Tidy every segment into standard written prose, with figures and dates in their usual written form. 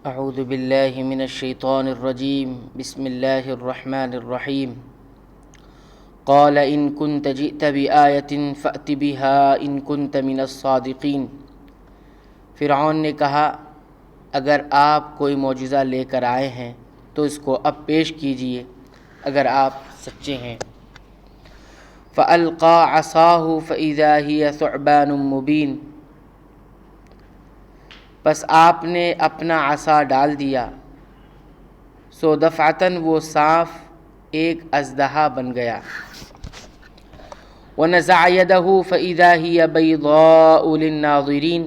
اعوذ باللہ من الشیطان الرجیم بسم اللہ الرحمن الرحیم قال ان كنت جئت بآیة فأت بها ان كنت من الصادقین۔ فرعون نے کہا اگر آپ کوئی معجزہ لے کر آئے ہیں تو اس کو اب پیش کیجئے اگر آپ سچے ہیں۔ فألقى عصاه فإذا هي ثعبان مبین، پس آپ نے اپنا عصا ڈال دیا سو دفعتاً وہ صاف ایک اژدہا بن گیا۔ وَنَزَعَ يَدَهُ فَإِذَا هِيَ بَيْضَاءُ لِلنَّاظِرِينَ،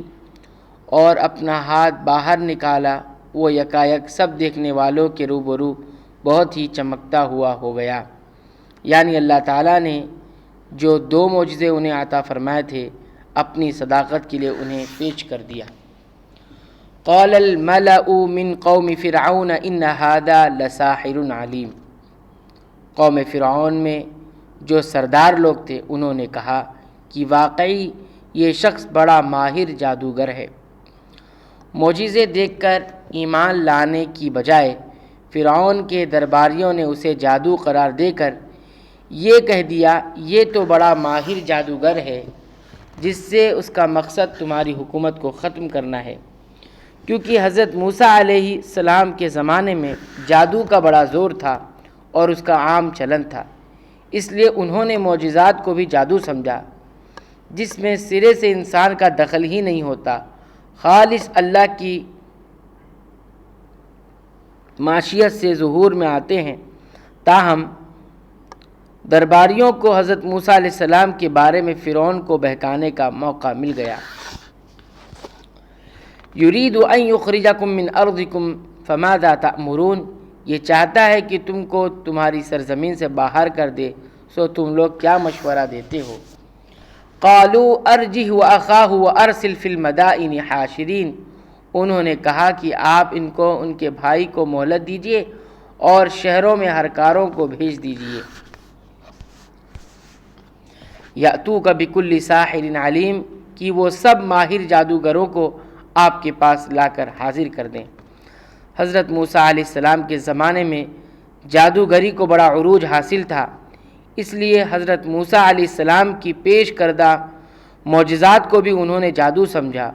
اور اپنا ہاتھ باہر نکالا وہ یکایک سب دیکھنے والوں کے روبرو بہت ہی چمکتا ہوا ہو گیا۔ یعنی اللہ تعالیٰ نے جو دو معجزے انہیں عطا فرمائے تھے اپنی صداقت کے لیے انہیں پیش کر دیا۔ قال الملأ من قوم فرعون ان هذا لساحر علیم، قوم فرعون میں جو سردار لوگ تھے انہوں نے کہا کہ واقعی یہ شخص بڑا ماہر جادوگر ہے۔ معجزے دیکھ کر ایمان لانے کی بجائے فرعون کے درباریوں نے اسے جادو قرار دے کر یہ کہہ دیا یہ تو بڑا ماہر جادوگر ہے جس سے اس کا مقصد تمہاری حکومت کو ختم کرنا ہے، کیونکہ حضرت موسیٰ علیہ السلام کے زمانے میں جادو کا بڑا زور تھا اور اس کا عام چلن تھا، اس لیے انہوں نے معجزات کو بھی جادو سمجھا جس میں سرے سے انسان کا دخل ہی نہیں ہوتا، خالص اللہ کی معشیت سے ظہور میں آتے ہیں۔ تاہم درباریوں کو حضرت موسیٰ علیہ السلام کے بارے میں فرعون کو بہکانے کا موقع مل گیا۔ یرید ان یخرجکم من ارضکم فماذا تأمرون، یہ چاہتا ہے کہ تم کو تمہاری سرزمین سے باہر کر دے، سو تم لوگ کیا مشورہ دیتے ہو؟ قالوا ارجہ واخاہ وارسل فی المدائن حاشرین، انہوں نے کہا کہ آپ ان کو ان کے بھائی کو مہلت دیجئے اور شہروں میں ہرکاروں کو بھیج دیجئے۔ یأتوک بکل ساحر علیم، کہ وہ سب ماہر جادوگروں کو آپ کے پاس لا کر حاضر کر دیں۔ حضرت موسیٰ علیہ السلام کے زمانے میں جادوگری کو بڑا عروج حاصل تھا، اس لیے حضرت موسیٰ علیہ السلام کی پیش کردہ معجزات کو بھی انہوں نے جادو سمجھا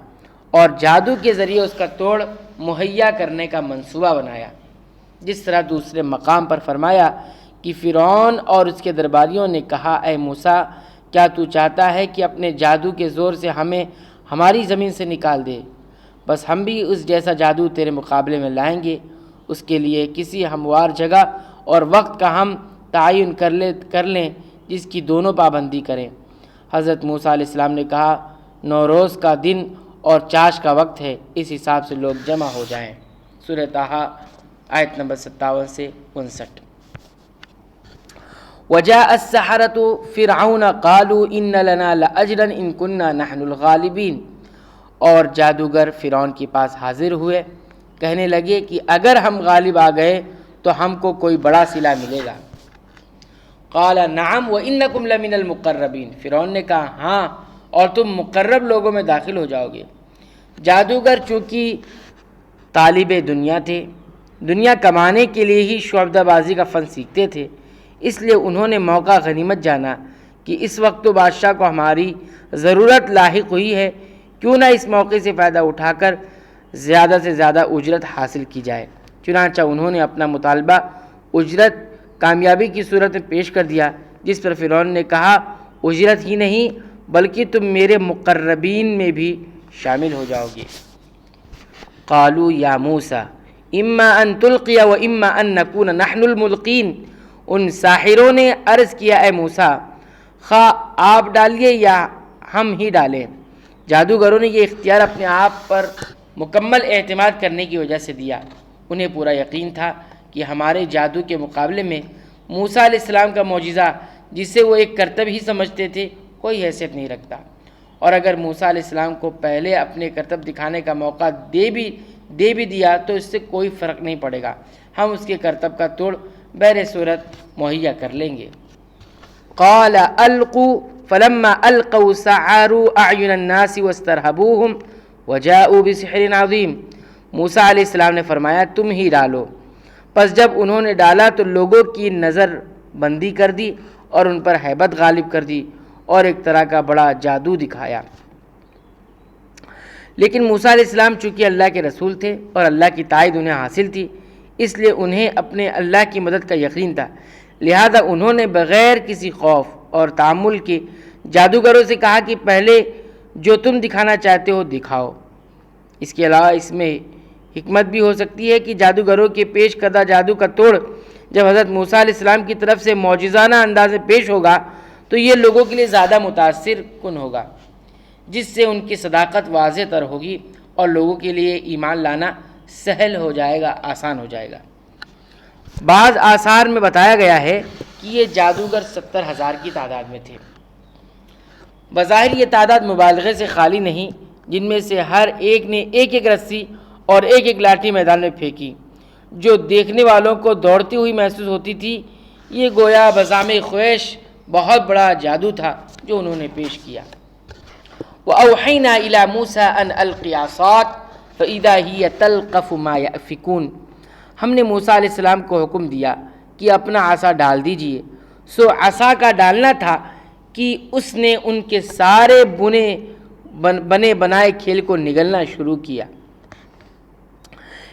اور جادو کے ذریعے اس کا توڑ مہیا کرنے کا منصوبہ بنایا۔ جس طرح دوسرے مقام پر فرمایا کہ فرعون اور اس کے درباریوں نے کہا اے موسیٰ کیا تو چاہتا ہے کہ اپنے جادو کے زور سے ہمیں ہماری زمین سے نکال دے؟ بس ہم بھی اس جیسا جادو تیرے مقابلے میں لائیں گے، اس کے لیے کسی ہموار جگہ اور وقت کا ہم تعین کر لیں جس کی دونوں پابندی کریں۔ حضرت موسیٰ علیہ السلام نے کہا 9 روز کا دن اور چاش کا وقت ہے، اس حساب سے لوگ جمع ہو جائیں۔ سورہ طٰہٰ آیت نمبر 57 سے 59۔ وجاء السحرة فرعون قالوا ان لنا لاجرا ان كنا نحن الغالبین، اور جادوگر فرعون کے پاس حاضر ہوئے، کہنے لگے کہ اگر ہم غالب آ گئے تو ہم کو کوئی بڑا صلہ ملے گا۔ قال نعم وانکم لمن المقربین، فرعون نے کہا ہاں اور تم مقرب لوگوں میں داخل ہو جاؤ گے۔ جادوگر چونکہ طالب دنیا تھے، دنیا کمانے کے لیے ہی شعبدہ بازی کا فن سیکھتے تھے، اس لیے انہوں نے موقع غنیمت جانا کہ اس وقت تو بادشاہ کو ہماری ضرورت لاحق ہوئی ہے، کیوں نہ اس موقع سے فائدہ اٹھا کر زیادہ سے زیادہ اجرت حاصل کی جائے۔ چنانچہ انہوں نے اپنا مطالبہ اجرت کامیابی کی صورت میں پیش کر دیا، جس پر فرعون نے کہا اجرت ہی نہیں بلکہ تم میرے مقربین میں بھی شامل ہو جاؤ گے۔ قالوا یا موسیٰ اما ان تلقی و اما ان نکون نحن الملقین، ان ساحروں نے عرض کیا اے موسیٰ خواہ آپ ڈالیے یا ہم ہی ڈالیں۔ جادوگروں نے یہ اختیار اپنے آپ پر مکمل اعتماد کرنے کی وجہ سے دیا، انہیں پورا یقین تھا کہ ہمارے جادو کے مقابلے میں موسیٰ علیہ السلام کا معجزہ جسے وہ ایک کرتب ہی سمجھتے تھے کوئی حیثیت نہیں رکھتا، اور اگر موسیٰ علیہ السلام کو پہلے اپنے کرتب دکھانے کا موقع دے بھی دیا تو اس سے کوئی فرق نہیں پڑے گا، ہم اس کے کرتب کا توڑ بہر صورت مہیا کر لیں گے۔ قال القوا فلما القوا سعروا اعین الناس واسترهبوهم وجاءوا بسحر عظیم، موسیٰ علیہ السلام نے فرمایا تم ہی ڈالو۔ پس جب انہوں نے ڈالا تو لوگوں کی نظر بندی کر دی اور ان پر ہیبت غالب کر دی اور ایک طرح کا بڑا جادو دکھایا۔ لیکن موسیٰ علیہ السلام چونکہ اللہ کے رسول تھے اور اللہ کی تائید انہیں حاصل تھی، اس لیے انہیں اپنے اللہ کی مدد کا یقین تھا، لہذا انہوں نے بغیر کسی خوف اور تعامل کے جادوگروں سے کہا کہ پہلے جو تم دکھانا چاہتے ہو دکھاؤ۔ اس کے علاوہ اس میں حکمت بھی ہو سکتی ہے کہ جادوگروں کے پیش کردہ جادو کا توڑ جب حضرت موسیٰ علیہ السلام کی طرف سے معجزانہ انداز میں پیش ہوگا تو یہ لوگوں کے لیے زیادہ متاثر کن ہوگا، جس سے ان کی صداقت واضح تر ہوگی اور لوگوں کے لیے ایمان لانا سہل ہو جائے گا، آسان ہو جائے گا۔ بعض آثار میں بتایا گیا ہے کہ یہ جادوگر 70,000 کی تعداد میں تھے۔ بظاہر یہ تعداد مبالغے سے خالی نہیں، جن میں سے ہر ایک نے ایک ایک رسی اور ایک ایک لاٹھی میدان میں پھینکی، جو دیکھنے والوں کو دوڑتی ہوئی محسوس ہوتی تھی۔ یہ گویا بزعم خویش بہت بڑا جادو تھا جو انہوں نے پیش کیا۔ وَأَوْحَيْنَا إِلَى مُوسَىٰ أَنْ أَلْقِ عَصَاكَ فَإِذَا هِيَ تَلْقَفُ مَا يَأْفِكُونَ، ہم نے موسیٰ علیہ السلام کو حکم دیا کہ اپنا عصا ڈال دیجئے۔ سو عصا کا ڈالنا تھا کہ اس نے ان کے سارے بنے بنائے کھیل کو نگلنا شروع کیا۔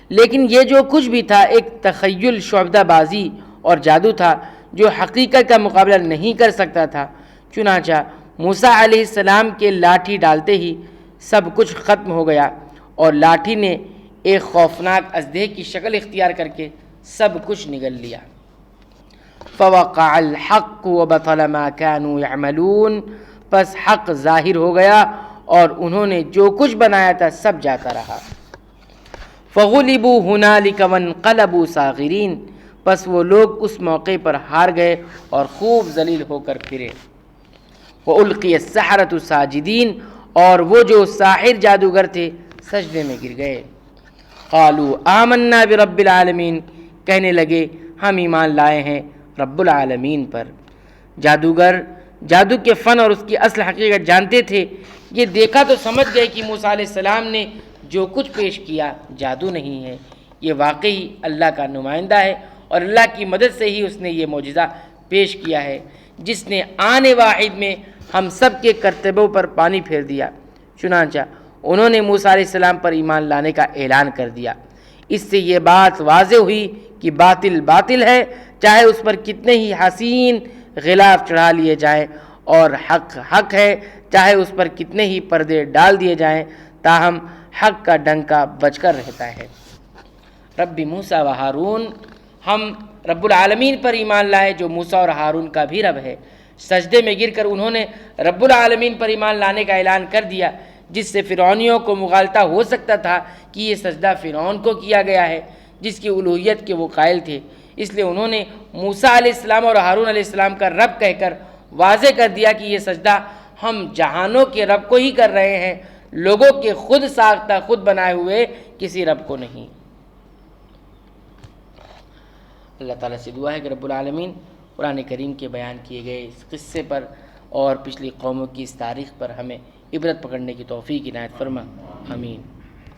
لیکن یہ جو کچھ بھی تھا ایک تخیل شعبدہ بازی اور جادو تھا جو حقیقت کا مقابلہ نہیں کر سکتا تھا۔ چنانچہ موسیٰ علیہ السلام کے لاٹھی ڈالتے ہی سب کچھ ختم ہو گیا اور لاٹھی نے ایک خوفناک اژدہے کی شکل اختیار کر کے سب کچھ نگل لیا۔ فَوَقَعَ الْحَقُّ وَبَطَلَ مَا كَانُوا يَعْمَلُونَ، پس حق ظاہر ہو گیا اور انہوں نے جو کچھ بنایا تھا سب جاتا رہا۔ فَغُلِبُوا هُنَالِكَ وَانقَلَبُوا صَاغِرِينَ، پس وہ لوگ اس موقع پر ہار گئے اور خوب ذلیل ہو کر پھرے۔ وَأُلْقِيَ السَّحَرَةُ سَاجِدِينَ، اور وہ جو ساحر جادوگر تھے سجدے میں گر گئے۔ قالوا آمنا برب العالمین، کہنے لگے ہم ایمان لائے ہیں رب العالمین پر۔ جادوگر جادو کے فن اور اس کی اصل حقیقت جانتے تھے۔ یہ دیکھا تو سمجھ گئے کہ موسیٰ علیہ السلام نے جو کچھ پیش کیا جادو نہیں ہے، یہ واقعی اللہ کا نمائندہ ہے اور اللہ کی مدد سے ہی اس نے یہ معجزہ پیش کیا ہے، جس نے آن واحد میں ہم سب کے کرتبوں پر پانی پھیر دیا۔ چنانچہ انہوں نے موسیٰ علیہ السلام پر ایمان لانے کا اعلان کر دیا۔ اس سے یہ بات واضح ہوئی کہ باطل باطل ہے، چاہے اس پر کتنے ہی حسین غلاف چڑھا لیے جائیں، اور حق حق ہے، چاہے اس پر کتنے ہی پردے ڈال دیے جائیں، تاہم حق کا ڈنکا بج کر رہتا ہے۔ رب موسیٰ و ہارون، ہم رب العالمین پر ایمان لائے جو موسیٰ اور ہارون کا بھی رب ہے۔ سجدے میں گر کر انہوں نے رب العالمین پر ایمان لانے کا اعلان کر دیا، جس سے فرعونیوں کو مغالطہ ہو سکتا تھا کہ یہ سجدہ فرعون کو کیا گیا ہے جس کی الوہیت کے وہ قائل تھے۔ اس لیے انہوں نے موسیٰ علیہ السلام اور ہارون علیہ السلام کا رب کہہ کر واضح کر دیا کہ یہ سجدہ ہم جہانوں کے رب کو ہی کر رہے ہیں، لوگوں کے خود ساختہ خود بنائے ہوئے کسی رب کو نہیں۔ اللہ تعالیٰ سے دعا ہے کہ رب العالمین قرآن کریم کے بیان کیے گئے اس قصے پر اور پچھلی قوموں کی اس تاریخ پر ہمیں عبرت پکڑنے کی توفیق عنایت فرما، آمین۔